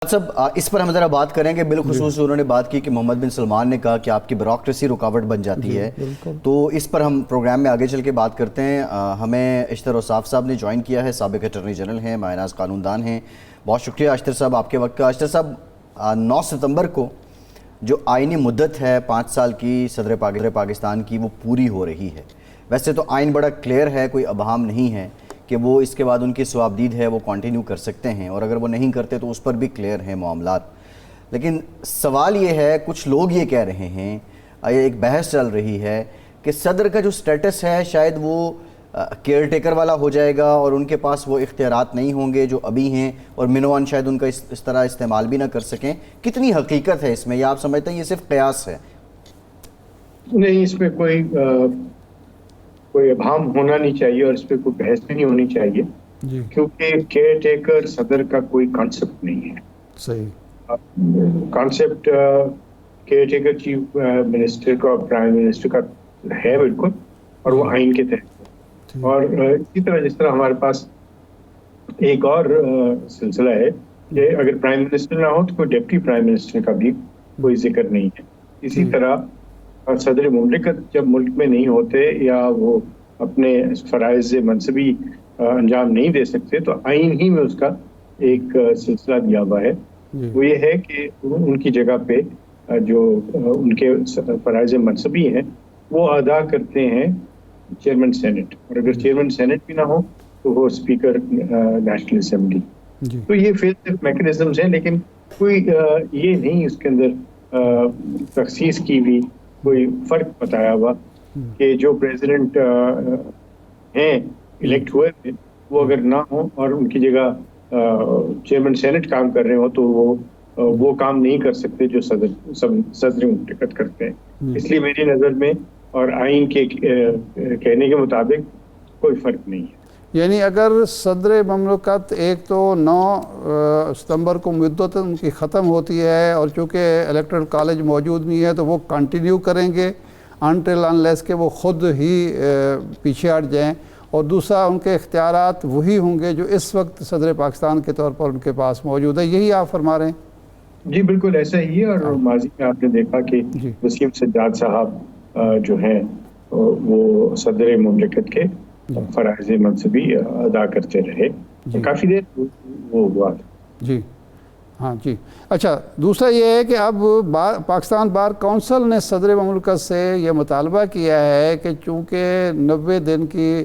सब इस पर हम ज़रा बात करेंगे। बिलखुसूस उन्होंने बात की कि मोहम्मद बिन सलमान ने कहा कि आपकी ब्यूरोक्रेसी रुकावट बन जाती है, तो इस पर हम प्रोग्राम में आगे चल के बात करते हैं। हमें अख्तर औसाफ साहब ने ज्वाइन किया है, साबिक अटॉर्नी जनरल हैं, मायनाज कानूनदान हैं। बहुत शुक्रिया अख्तर साहब आपके वक्त का। अख्तर साहब, 9 सितंबर को जो आइनी मुद्दत है 5 साल की सदर पाकिस्तान की, वो पूरी हो रही है। वैसे तो आइन बड़ा क्लियर है, कोई अबहम नहीं है कि वो इसके बाद उनकी सवाबदीद है वो कंटिन्यू कर सकते हैं, और अगर वो नहीं करते तो उस पर भी क्लियर हैं मामलात। लेकिन सवाल ये है, कुछ लोग ये कह रहे हैं, ये एक बहस चल रही है कि सदर का जो स्टेटस है शायद वो केयर टेकर वाला हो जाएगा और उनके पास वो इख्तियारात नहीं होंगे जो अभी हैं, और मिनवान शायद उनका इस तरह इस्तेमाल भी ना कर सकें। कितनी हकीकत है इसमें, या आप समझते हैं ये सिर्फ कयास है? नहीं, इसमें कोई अभाम होना नहीं चाहिए और इस पर कोई बहस भी नहीं होनी चाहिए, क्योंकि केयर टेकर सदर का कोई कॉन्सेप्ट नहीं है। सही concept care taker chief minister का और प्राइम मिनिस्टर का है बिल्कुल, और वो आइन के तहत। और इसी तरह जिस तरह हमारे पास एक और सिलसिला है कि अगर प्राइम मिनिस्टर ना हो तो कोई डिप्टी प्राइम मिनिस्टर का भी कोई जिक्र नहीं है। इसी तरह सदर मुमलिकत जब मुल्क में नहीं होते या वो अपने फराइज़ मनसबी अंजाम नहीं दे सकते तो आइन ही में उसका एक सिलसिला दिया हुआ है। वो ये है कि उनकी जगह पे जो उनके फराइज़ मनसबी हैं वो अदा करते हैं चेयरमैन सेनेट, और अगर चेयरमैन सेनेट भी ना हो तो वो स्पीकर नेशनल असेंबली। तो ये फिर मैकेनिज्म्स हैं, लेकिन कोई ये नहीं उसके अंदर तखसीस की हुई कोई फर्क बताया हुआ कि जो प्रेसिडेंट हैं इलेक्ट हुए थे वो अगर ना हो और उनकी जगह चेयरमैन सेनेट काम कर रहे हो तो वो काम नहीं कर सकते जो सदर मुमलिकत करते हैं। इसलिए मेरी नज़र में और आइन के कहने के मुताबिक कोई फ़र्क नहीं है। यानी अगर सदर ममलकत एक तो 9 सितंबर को मुद्दत उनकी ख़त्म होती है और चूँकि इलेक्टोरल कॉलेज मौजूद नहीं है तो वो कंटिन्यू करेंगे अनटिल अनलेस के वो ख़ुद ही पीछे हट जाएं, और दूसरा उनके इख्तियारात वही होंगे जो इस वक्त सदर पाकिस्तान के तौर पर उनके पास मौजूद है। यही आप फरमा रहे हैं? जी बिल्कुल ऐसा ही है। और माजी में आपने देखा कि वसीम सज्जाद साहब जो हैं वो सदर मुमलिकत के फराइज़ मनसबी अदा करते रहे, तो काफ़ी देर वो हुआ था। जी हाँ जी। अच्छा, दूसरा ये है कि अब पाकिस्तान बार काउंसिल ने सदर मुमलिकत से ये मुतालबा किया है कि चूँकि 90 दिन की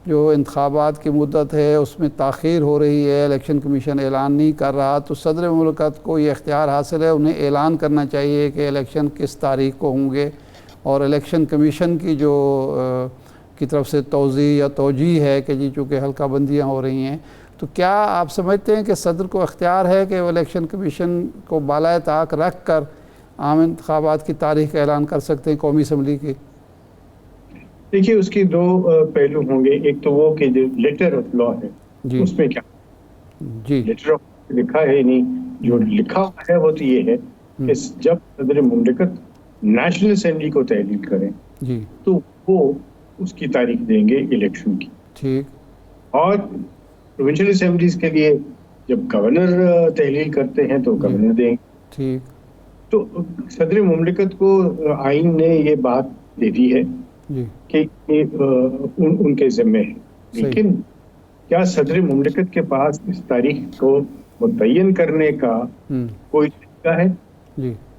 जो इंतखाबात की मुद्दत है उसमें ताख़ीर हो रही है, इलेक्शन कमीशन ऐलान नहीं कर रहा, तो सदर मुमलिकत को ये इख्तियार हासिल है, उन्हें ऐलान करना चाहिए कि इलेक्शन किस तारीख को होंगे। और इलेक्शन कमीशन की जो की तरफ से तोज़ी या तोजी है कि जी चूँकि हल्का बंदियाँ हो रही हैं, तो क्या आप समझते हैं कि सदर को इख्तियार है कि वो इलेक्शन कमीशन को बालाए ताक रख कर आम इंतखाबात की तारीख का ऐलान कर सकते हैं कौमी असम्बली की? देखिए, उसके 2 पहलू होंगे। एक तो वो कि जो लेटर ऑफ लॉ है उसमें क्या जी लेटर ऑफ लिखा है, नहीं जो लिखा हुआ है वो तो ये है कि जब सदर मुमलिकत नेशनल असेंबली को तहलील करें जी तो वो उसकी तारीख देंगे इलेक्शन की। ठीक। और प्रोविंशियल असेंबलीज के लिए जब गवर्नर तहलील करते हैं तो गवर्नर देंगे। ठीक। तो सदर मुमलिकत को आइन ने ये बात दे दी है कि उनके जिम्मे है। लेकिन क्या सदर मुमलिकत के पास इस तारीख को मुतय्यन करने का कोई तरीका है?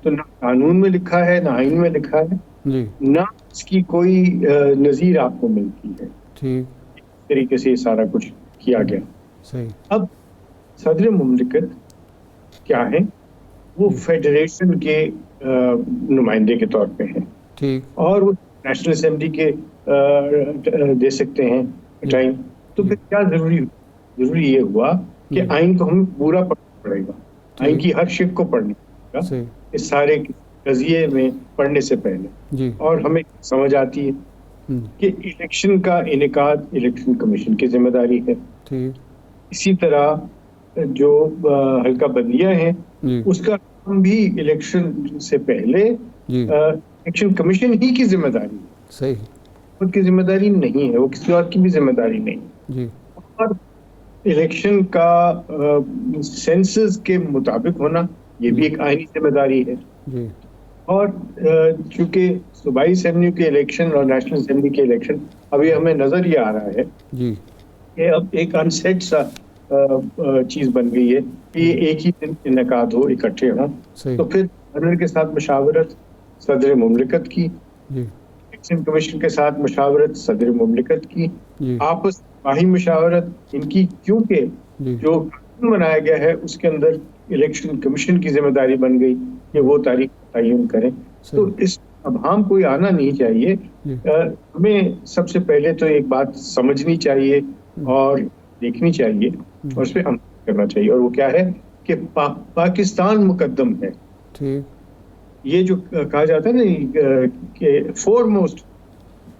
तो ना कानून में लिखा है, ना आइन में लिखा है, ना इसकी कोई नज़ीर आपको मिलती है। ठीक। इस तरीके से सारा कुछ किया गया। सही। अब सदर मुमलिकत क्या है? वो फेडरेशन के नुमाइंदे के तौर पे हैं। ठीक। और वो नेशनल असेंबली के दे सकते हैं टाइम। तो फिर क्या जरूरी ये हुआ कि आइन को हमें पूरा पढ़ना पड़ेगा, आइन की हर शिक को पढ़ना पड़ेगा इस सारे कज़िये में पढ़ने से पहले। और हमें समझ आती है कि इलेक्शन का इनेकाद इलेक्शन कमीशन की जिम्मेदारी है। इसी तरह जो हल्का बंदियां हैं उसका काम भी इलेक्शन से पहले इलेक्शन कमीशन ही की जिम्मेदारी है। सही। खुद की जिम्मेदारी नहीं है, वो किसी और की भी जिम्मेदारी नहीं है। और इलेक्शन का सेंसस के मुताबिक होना, ये भी एक आईनी जिम्मेदारी है। जी और चूंकि सूबाई असेंबली के इलेक्शन और नेशनल असेंबली के इलेक्शन अभी हमें नजर ये आ रहा है जी कि अब एक अनसेट सा चीज बन गई है कि ये एक ही दिन इनेकाद हो, इकट्ठे हों। सही तो फिर गवर्नर के साथ मशावरत सदर मुमलिकत की, जी इलेक्शन कमीशन के साथ मशावरत सदर मुमलिकत की, जी आपस बाही मशावरत इनकी, क्योंकि जी जो कानून बनाया गया है उसके अंदर इलेक्शन कमीशन की जिम्मेदारी बन गई कि वो तारीख तयन करें। तो इस अब हम कोई आना नहीं चाहिए। हमें सबसे पहले तो एक बात समझनी चाहिए और देखनी चाहिए और उस पर अमल करना चाहिए, और वो क्या है कि पाकिस्तान मुकद्दम है। ठीक ये जो कहा जाता है ना कि फोरमोस्ट,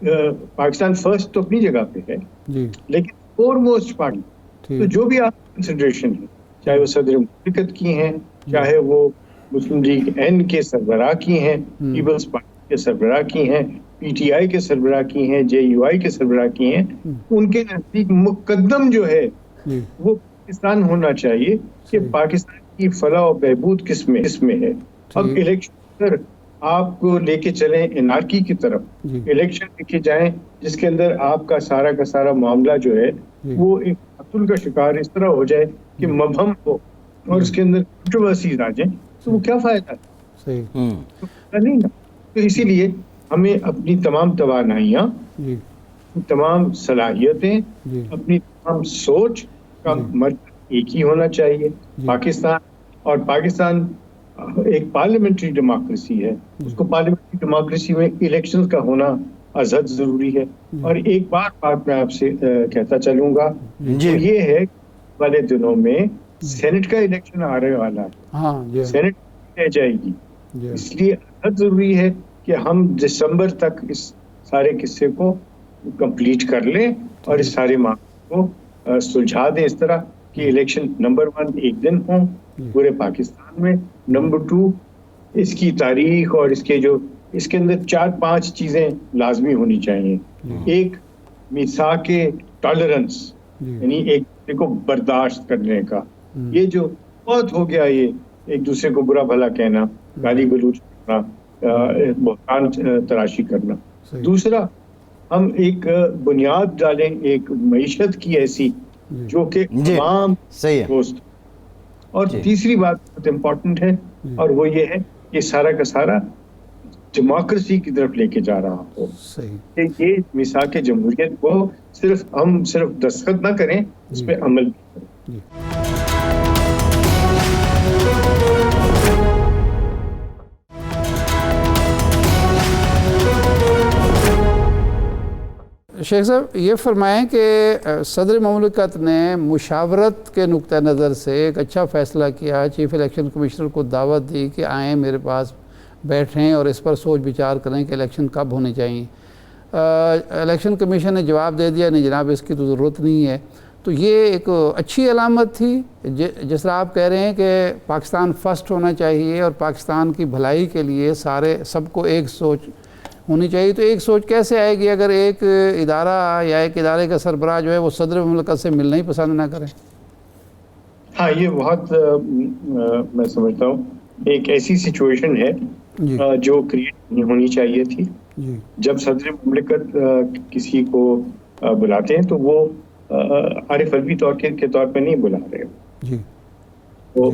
पाकिस्तान फर्स्ट तो अपनी जगह पे है, जी लेकिन फोरमोस्ट पार्टी, तो ठीक जो भी आप कंसिडरेशन है, चाहे वो सदर मुमलिकत की हैं, चाहे वो मुस्लिम लीग एन के सरबराह की हैं, पीपल्स पार्टी के सरबराह की हैं, पीटीआई के सरबराह की हैं, जेयूआई के सरबराह की हैं, उनके नजदीक मुकद्दम जो है जी वो पाकिस्तान होना चाहिए कि पाकिस्तान की फलाह और बहबूद किसमें है। अब ठीक। इलेक्शन आपको लेके चलें एनआरकी की तरफ, जी इलेक्शन लेके जाएं जिसके अंदर आपका सारा का सारा मामला जो है वो एक कत्ल का शिकार इस तरह हो जाए कि मबहम हो और उसके अंदर कंट्रोवर्सीज आ जाए, तो वो क्या फायदा है? सही तो फायदा नहीं ना। तो इसीलिए हमें अपनी तमाम तवानाइयाँ, जी तमाम सलाहियतें, जी अपनी तमाम सोच का मर्कज़ एक ही होना चाहिए, पाकिस्तान। और पाकिस्तान एक पार्लियामेंट्री डेमोक्रेसी है, उसको पार्लियामेंट्री डेमोक्रेसी में इलेक्शंस का होना अज़द जरूरी है। और एक बात मैं आपसे कहता चलूंगा, जी। वो ये है वाले दिनों में सेनेट का इलेक्शन आ रहे वाला है, हाँ जी सेनेट रह जाएगी, जी इसलिए अज़द जरूरी है कि हम दिसंबर तक इस सारे किस्से को कंप्लीट कर लें और इस सारे मामले को सुलझा दें इस तरह कि इलेक्शन नंबर 1 एक दिन हो पूरे पाकिस्तान में, नंबर 2 इसकी तारीख और इसके अंदर 4-5 चीजें लाजमी होनी चाहिए। एक मिसाके टॉलरेंस, यानी एक दूसरे को बर्दाश्त करने का, ये जो बहुत हो गया, ये एक दूसरे को बुरा भला कहना, गाली गलौज करना, बहतान तराशी करना। दूसरा, हम एक बुनियाद डालें एक मईशत की ऐसी जो कि तमाम सही है। दोस्त। और तीसरी बात बहुत इम्पोर्टेंट है, और वो ये है कि सारा का सारा डेमोक्रेसी की तरफ लेके जा रहा हो। सही। ये मिसाक जमहूरियत को हम सिर्फ दस्तखत ना करें, उस पर अमल भी करें। शेख साहब ये फरमाएं कि सदर मुमलिकत ने मुशावरत के नुक्ता नज़र से एक अच्छा फ़ैसला किया, चीफ इलेक्शन कमिश्नर को दावत दी कि आएँ मेरे पास बैठें और इस पर सोच विचार करें कि इलेक्शन कब होने चाहिए। इलेक्शन कमीशन ने जवाब दे दिया नहीं जनाब इसकी तो ज़रूरत नहीं है। तो ये एक अच्छी अलामत थी, जिस तरह आप कह रहे हैं कि पाकिस्तान फर्स्ट होना चाहिए और पाकिस्तान की भलाई के लिए सबको एक सोच होनी चाहिए। तो एक सोच कैसे आएगी अगर एक इदारा या एक इदारे का सरबराह जो है वो सदर मुमलिकत से मिलना ही पसंद ना करें? हाँ, ये बहुत मैं समझता हूँ एक ऐसी सिचुएशन है जो क्रिएट नहीं होनी चाहिए थी। जब सदर मुमलिकत किसी को बुलाते हैं तो वो आरिफ अलवी के तौर पे नहीं बुला रहे, वो